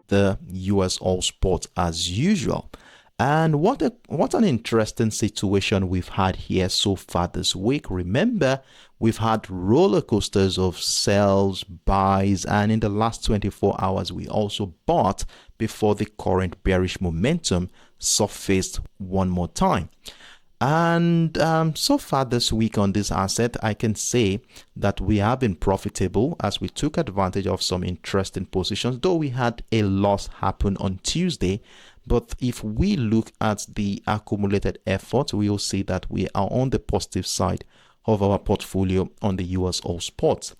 the USOIL spot as usual. And what an interesting situation we've had here so far this week. Remember, we've had roller coasters of sells, buys, and in the last 24 hours, we also bought before the current bearish momentum surfaced one more time. And so far this week on this asset, I can say that we have been profitable as we took advantage of some interesting positions, though we had a loss happen on Tuesday. But if we look at the accumulated effort, we will see that we are on the positive side of our portfolio on the USOIL spot.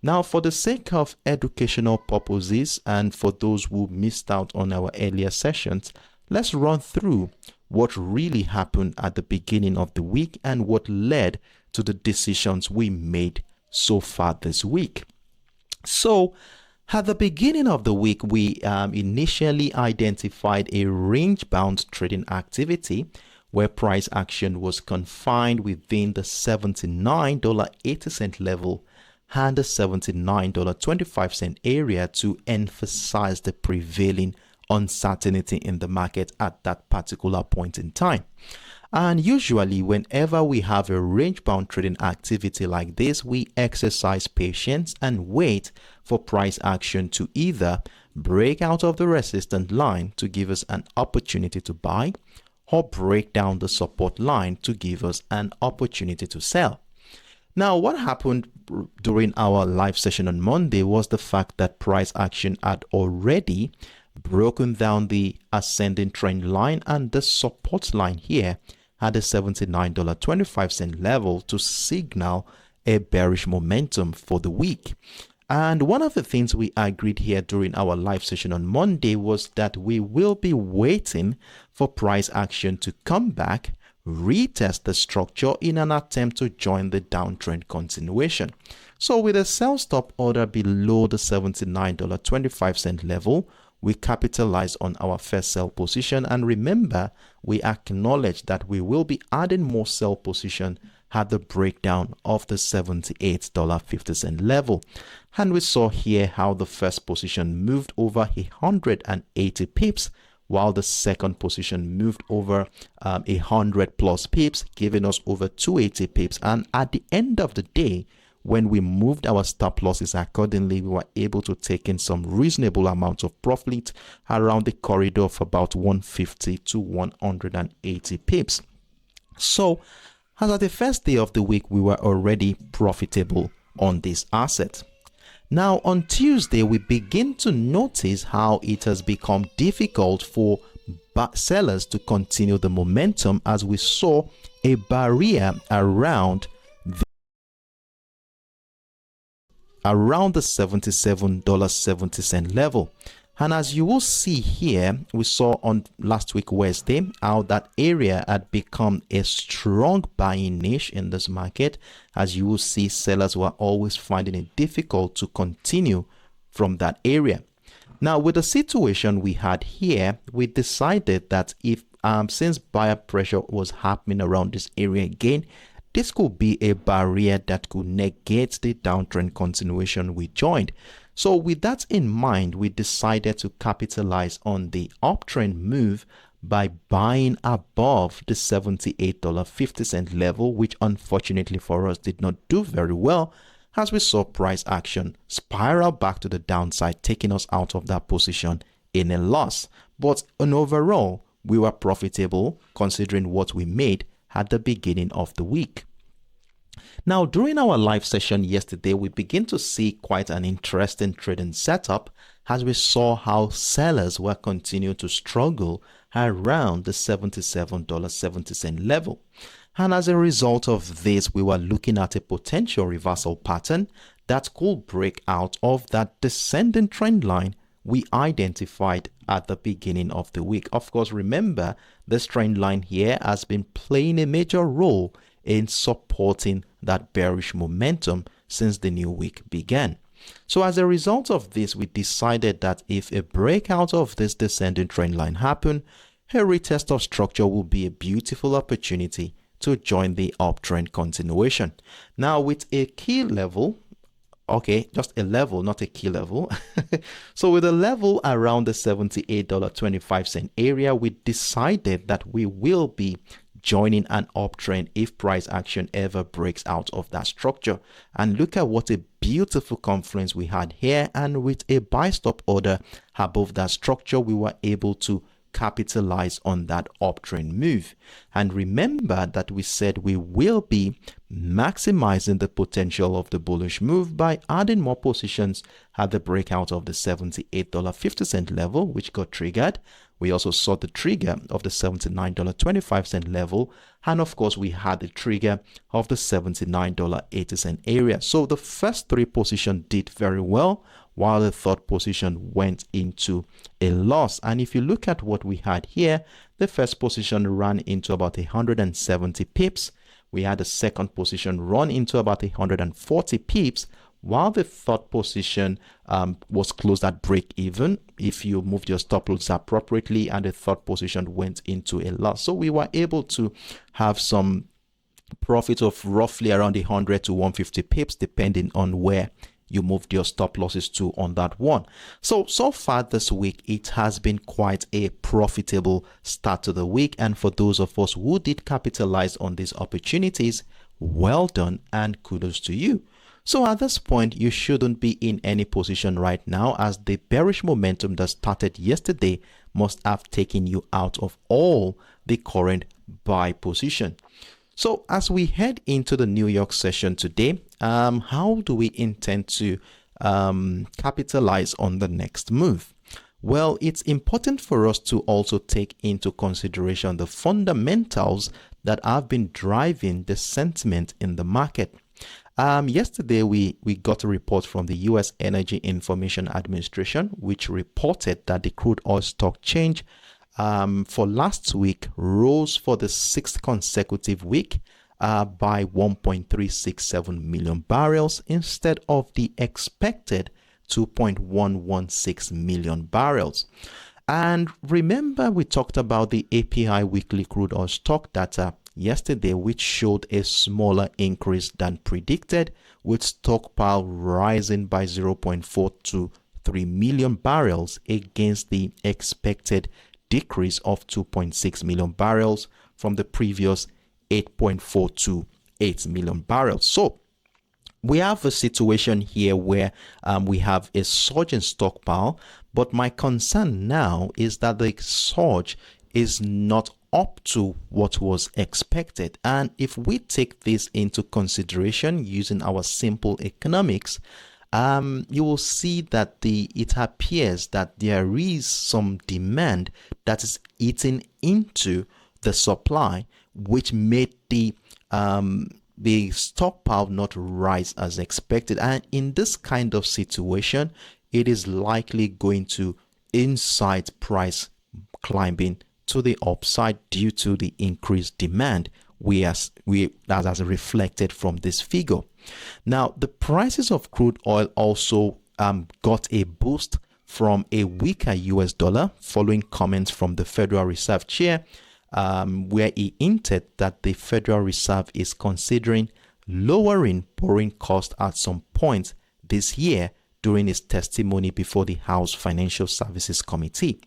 Now, for the sake of educational purposes and for those who missed out on our earlier sessions, let's run through what really happened at the beginning of the week and what led to the decisions we made so far this week. So, at the beginning of the week, we initially identified a range-bound trading activity where price action was confined within the $79.80 level and the $79.25 area to emphasize the prevailing uncertainty in the market at that particular point in time. And usually whenever we have a range-bound trading activity like this, we exercise patience and wait for price action to either break out of the resistance line to give us an opportunity to buy or break down the support line to give us an opportunity to sell. Now, what happened during our live session on Monday was the fact that price action had already broken down the ascending trend line and the support line here at the $79.25 level to signal a bearish momentum for the week. And one of the things we agreed here during our live session on Monday was that we will be waiting for price action to come back, retest the structure in an attempt to join the downtrend continuation. So with a sell stop order below the $79.25 level, we capitalize on our first sell position, and remember, we acknowledge that we will be adding more sell position at the breakdown of the $78.50 level. And we saw here how the first position moved over 180 pips, while the second position moved over 100 plus pips, giving us over 280 pips. And at the end of the day, when we moved our stop losses accordingly, we were able to take in some reasonable amounts of profit around the corridor of about 150 to 180 pips. So, as at the first day of the week, we were already profitable on this asset. Now, on Tuesday, we begin to notice how it has become difficult for sellers to continue the momentum as we saw a barrier around the $77.70 level. And as you will see here, we saw on last week Wednesday how that area had become a strong buying niche in this market. As you will see, sellers were always finding it difficult to continue from that area. Now, with the situation we had here, we decided that if since buyer pressure was happening around this area again, this could be a barrier that could negate the downtrend continuation we joined. So with that in mind, we decided to capitalize on the uptrend move by buying above the $78.50 level, which unfortunately for us did not do very well as we saw price action spiral back to the downside, taking us out of that position in a loss. But overall, we were profitable considering what we made at the beginning of the week. Now, during our live session yesterday, we begin to see quite an interesting trading setup as we saw how sellers were continuing to struggle around the $77.70 level. And as a result of this, we were looking at a potential reversal pattern that could break out of that descending trend line we identified at the beginning of the week. Of course, remember, this trend line here has been playing a major role in supporting that bearish momentum since the new week began. So as a result of this, we decided that if a breakout of this descending trend line happened, a retest of structure will be a beautiful opportunity to join the uptrend continuation. Now, with a key level Okay, just a level, not a key level. So with a level around the $78.25 area, we decided that we will be joining an uptrend if price action ever breaks out of that structure. And look at what a beautiful confluence we had here, and with a buy stop order above that structure, we were able to capitalize on that uptrend move. And remember that we said we will be maximizing the potential of the bullish move by adding more positions at the breakout of the $78.50 level, which got triggered. We also saw the trigger of the $79.25 level, and of course we had the trigger of the $79.80 area. So the first three positions did very well, while the third position went into a loss. And if you look at what we had here, the first position ran into about 170 pips. We had the second position run into about 140 pips, while the third position was closed at break even if you moved your stop loss appropriately, and the third position went into a loss. So we were able to have some profit of roughly around 100 to 150 pips depending on where you moved your stop losses to on that one. So far this week, it has been quite a profitable start to the week. And for those of us who did capitalize on these opportunities, well done and kudos to you. So at this point, you shouldn't be in any position right now, as the bearish momentum that started yesterday must have taken you out of all the current buy position. So as we head into the New York session today, how do we intend to capitalize on the next move? Well, it's important for us to also take into consideration the fundamentals that have been driving the sentiment in the market. Yesterday, we got a report from the U.S. Energy Information Administration, which reported that the crude oil stock change for last week rose for the sixth consecutive week by 1.367 million barrels instead of the expected 2.116 million barrels. And remember, we talked about the API weekly crude oil stock data yesterday, which showed a smaller increase than predicted, with stockpile rising by 0.423 million barrels against the expected decrease of 2.6 million barrels from the previous 8.428 million barrels. So we have a situation here where we have a surge in stockpile, but my concern now is that the surge is not up to what was expected. And if we take this into consideration using our simple economics, you will see that it appears that there is some demand that is eating into the supply, which made the stockpile not rise as expected. And in this kind of situation, it is likely going to incite price climbing to the upside due to the increased demand as reflected from this figure. Now, the prices of crude oil also got a boost from a weaker US dollar following comments from the Federal Reserve Chair, where he hinted that the Federal Reserve is considering lowering borrowing costs at some point this year during his testimony before the House Financial Services Committee.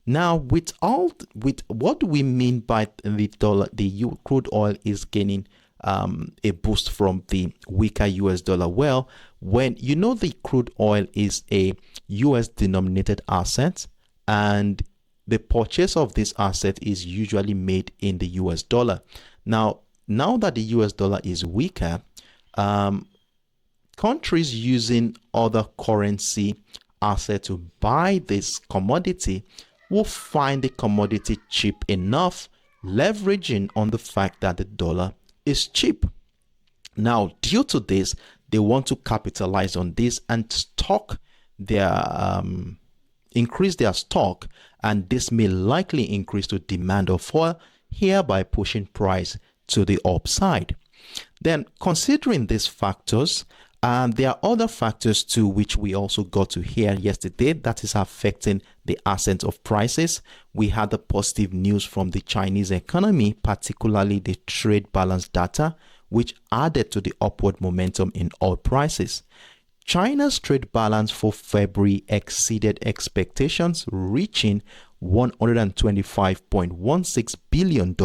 Now, with what do we mean by the dollar? The crude oil is gaining a boost from the weaker US dollar. Well, when you know the crude oil is a US denominated asset, and the purchase of this asset is usually made in the US dollar. Now that the US dollar is weaker, countries using other currency asset to buy this commodity will find the commodity cheap enough, leveraging on the fact that the dollar is cheap. Now, due to this, they want to capitalize on this and increase their stock, and this may likely increase the demand of oil, hereby pushing price to the upside. Then, considering these factors, there are other factors too which we also got to hear yesterday that is affecting the ascent of prices. We had the positive news from the Chinese economy, particularly the trade balance data, which added to the upward momentum in oil prices. China's trade balance for February exceeded expectations, reaching $125.16 billion,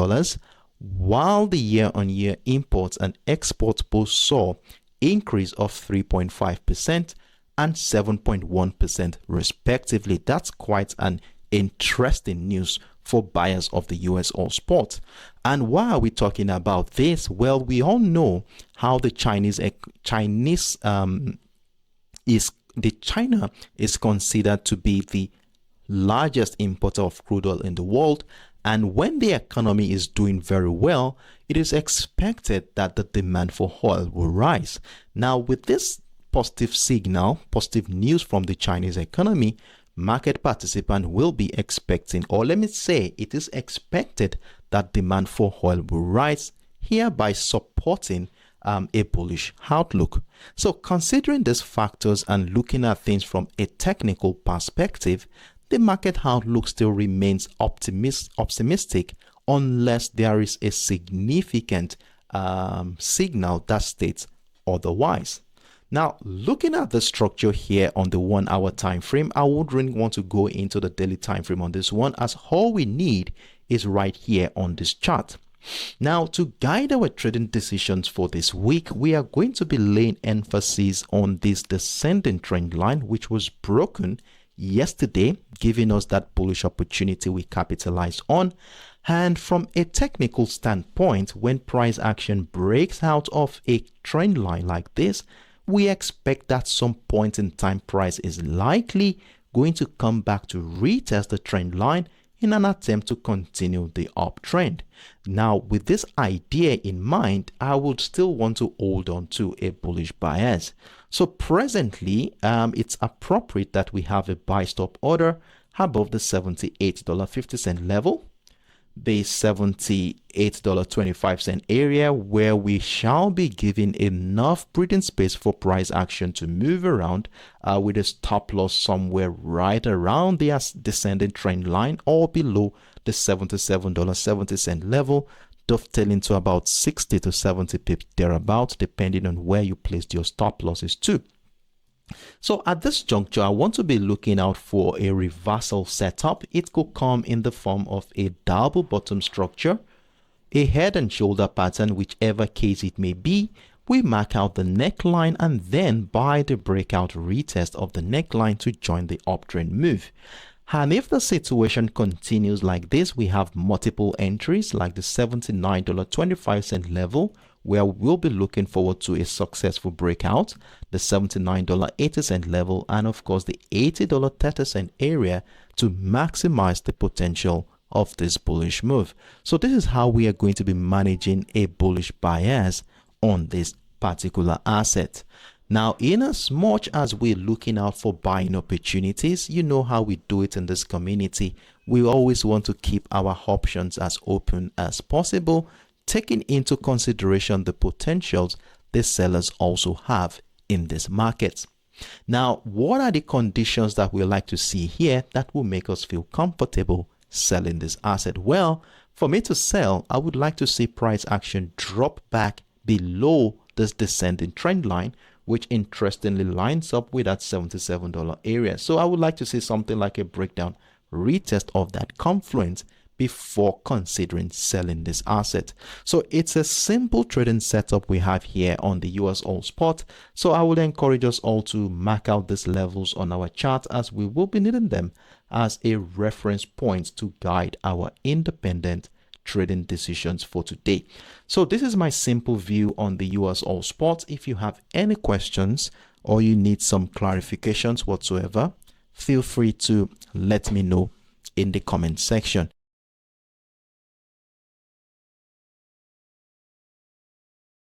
while the year-on-year imports and exports both saw increase of 3.5% and 7.1% respectively. That's quite an interesting news for buyers of the US oil spot. And why are we talking about this? Well, we all know how the China is considered to be the largest importer of crude oil in the world, and when the economy is doing very well, it is expected that the demand for oil will rise. Now, with this positive signal, positive news from the Chinese economy, market participants will be expecting, or let me say, it is expected that demand for oil will rise, hereby supporting a bullish outlook. So considering these factors and looking at things from a technical perspective, the market outlook still remains optimistic unless there is a significant signal that states otherwise. Now, looking at the structure here on the 1 hour time frame, I would really want to go into the daily time frame on this one, as all we need is right here on this chart. Now, to guide our trading decisions for this week, we are going to be laying emphasis on this descending trend line, which was broken yesterday, giving us that bullish opportunity we capitalized on. And from a technical standpoint, when price action breaks out of a trend line like this, we expect that some point in time price is likely going to come back to retest the trend line in an attempt to continue the uptrend. Now, with this idea in mind, I would still want to hold on to a bullish bias. So presently, it's appropriate that we have a buy stop order above the $78.50 level, the $78.25 area, where we shall be given enough breathing space for price action to move around with a stop loss somewhere right around the descending trend line or below the $77.70 level, dovetailing to about 60 to 70 pips thereabouts, depending on where you placed your stop losses to. So at this juncture, I want to be looking out for a reversal setup. It could come in the form of a double bottom structure, a head and shoulder pattern, whichever case it may be. We mark out the neckline and then buy the breakout retest of the neckline to join the uptrend move. And if the situation continues like this, we have multiple entries like the $79.25 level, where we'll be looking forward to a successful breakout, the $79.80 level, and of course the $80.30 area to maximize the potential of this bullish move. So this is how we are going to be managing a bullish bias on this particular asset. Now, in as much as we're looking out for buying opportunities, you know how we do it in this community. We always want to keep our options as open as possible, taking into consideration the potentials the sellers also have in this market. Now, what are the conditions that we like to see here that will make us feel comfortable selling this asset? Well, for me to sell, I would like to see price action drop back below this descending trend line, which interestingly lines up with that $77 area. So I would like to see something like a breakdown retest of that confluence before considering selling this asset. So it's a simple trading setup we have here on the US oil spot. So I would encourage us all to mark out these levels on our chart, as we will be needing them as a reference point to guide our independent trading decisions for today. So this is my simple view on the US oil spot. If you have any questions or you need some clarifications whatsoever, feel free to let me know in the comment section.